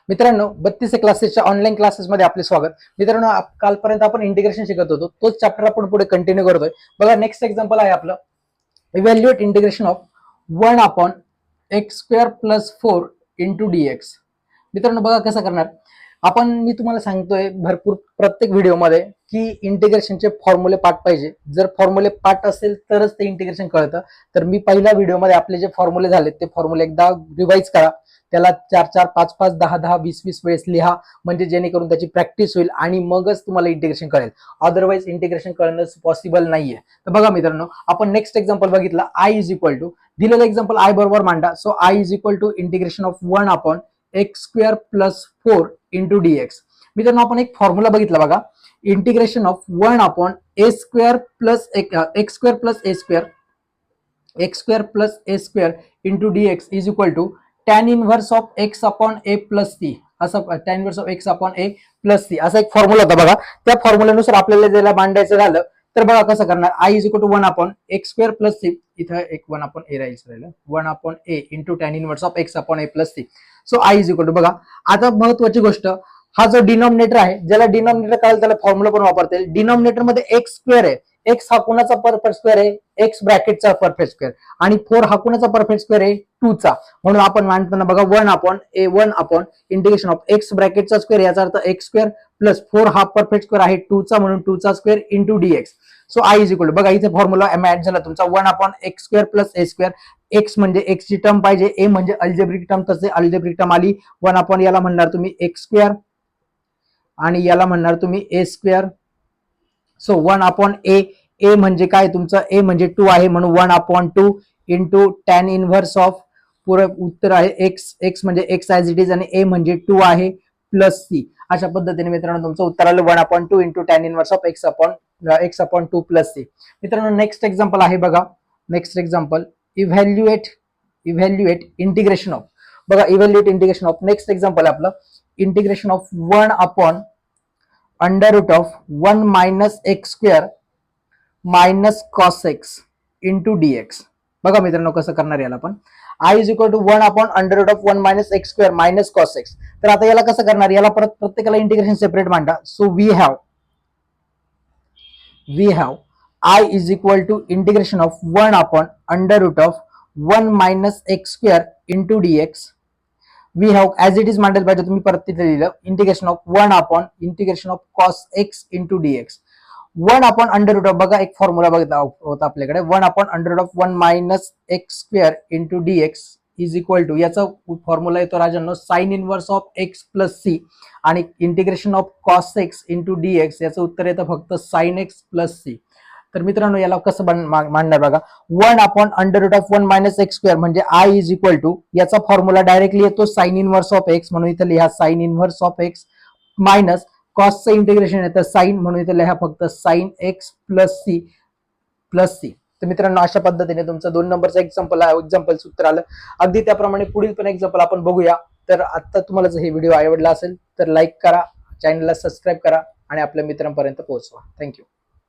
मित्रांनो 32 क्लासेसच्या ऑनलाईन क्लासेसमध्ये आपले स्वागत. मित्रांनो कालपर्यंत आपण इंटिग्रेशन शिकत होतो, तोच चॅप्टर आपण पुढे कंटिन्यू करतोय. बघा नेक्स्ट एक्झाम्पल आहे आपलं evaluate integration of 1 upon x square plus 4 into dx. मित्रांनो बघा कसं करणार आपण. मी तुम्हाला सांगतोय भरपूर प्रत्येक व्हिडिओमध्ये की इंटिग्रेशनचे फॉर्म्युले पाठ पाहिजे. जर फॉर्म्युले पाठ असेल तरच ते इंटिग्रेशन कळतं. तर मी पहिल्या व्हिडिओमध्ये आपले जे फॉर्म्युले झाले ते फॉर्म्युले एकदा रिवाइज करा, त्याला 4-4, 5-5, 10-10, 20-20 वेळेस लिहा, म्हणजे जेणेकरून त्याची प्रॅक्टिस होईल आणि मगच तुम्हाला इंटिग्रेशन कळेल. अदरवाईज इंटिग्रेशन कळणं पॉसिबल नाहीये. तर बघा मित्रांनो, आपण नेक्स्ट एक्झाम्पल बघितलं. आय इज इक्वल टू, दिलेलं एक्झाम्पल आय बरोबर मांडा. So I is equal to integration of 1 upon x square plus 4 into dx. मित्रांनो आपण एक फॉर्म्युला बघितला बघा, integration of 1 upon a square plus x square plus a square, x square plus a square into dx is equal to tan inverse of x upon a plus c. असं tan inverse of x upon a plus c असा एक formula होता बघा. त्या फॉर्म्युल्यानुसार आपल्याला ज्याला मांडायचं झालं तर बघा कसं करणार. I is equal to 1 upon x square plus c, इथं एक 1 अपॉन ए राहिलं, 1 upon a into tan inverse of x upon a plus c. So I is equal to, बघा आता महत्वाची गोष्ट, हा जो डिनॉमिनेटर आहे, ज्याला डिनॉमिनेटर कळेल त्याला फॉर्म्युला पण वापरता येईल. डिनॉमिनेटर मध्ये एक्स स्क्वेअर आहे, एक्स हा कुणाचा परफेक्ट स्क्वेअर आहे, एक्स ब्रॅकेटचा परफेक्ट स्क्वेअर, आणि 4 हा कुणाचा परफेक्ट स्क्वेअर आहे, 2 चा. म्हणून आपण मांडताना बघा 1 अपॉन इंटिग्रेशन ऑफ एक्स ब्रॅकेटचा स्क्वेअर, याचा अर्थ एक्स स्क्वेअर प्लस 4 हा परफेक्ट स्क्वेअर आहे 2 चा, म्हणून 2 चा square into dx. So I is equal to, बघा इथे फॉर्म्युला ऍड झाला तुमचा 1 upon x square plus a square. X म्हणजे एक्स ची टर्म पाहिजे, ए म्हणजे अल्जेब्रिक टर्म, तसे अल्जेब्रिक टर्म आली. 1 अपॉन याला म्हणणार तुम्ही एक्स स्क्वेअर आणि याला म्हणणार तुम्ही a square. So 1 upon a, a म्हणजे काय तुमचं, ए म्हणजे 2 आहे, म्हणून 1 upon 2 into tan inverse of, पुरं उत्तर आहे एक्स, एक्स म्हणजे एक्स ॲज इट इज आणि ए म्हणजे 2 आहे प्लस सी. अशा पद्धतीने मित्रांनो तुमचं उत्तर आलं 1 upon 2 into tan inverse of x upon 2 plus C. मित्रांनो नेक्स्ट एक्झाम्पल आहे बघा. Next example evaluate integration of, बघा evaluate integration of. Next example आहे आपलं integration of 1 upon under root of 1 minus x square minus cos x into dx. बघा मित्रांनो कसं करणार याला आपण. I is equal to 1 upon under root of 1 minus x square minus cos x. तर आता याला कसं करणार, याला परत प्रत्येकाला इंटिग्रेशन सेपरेट मांडा. So we have I is equal to integration of 1 upon under root of 1 minus x square into dx. We have as it is मांडलं पाहिजे, तुम्ही परत तिथे लिहिलं integration of 1 upon integration of cos x into dx. 1 upon under root of, बघा एक formula बघा होता आपल्याकडे, 1 upon under root of 1 minus x square into dx is equal to, याचा फॉर्म्युला येतो राजांनो sine inverse of x plus C, आणि integration of cos x into dx याचं उत्तर येतं फक्त साइन एक्स प्लस सी. तर मित्रांनो याला कसं मांडणार बघा. 1 upon under root of 1 minus x square म्हणजे आय इज इक्वल टू, याचा फॉर्म्युला डायरेक्टली येतो साइन इनवर्स ऑफ एक्स, म्हणून इथे लिहा sine inverse of x, minus कॉसचं इंटिग्रेशन येतं साइन, म्हणून इथे लिहा फक्त साइन एक्स प्लस सी. तर मित्रांनो अशा पद्धतीने तुमचं 2 नंबरचं एक्झाम्पल सूत्र आलं. अगदी त्याप्रमाणे पुढील पण एक्झाम्पल आपण बघूया. तर आता तुम्हाला जर हे व्हिडिओ आवडला असेल तर लाईक करा, चॅनलला सबस्क्राईब करा आणि आपल्या मित्रांपर्यंत पोहोचवा. थँक्यू.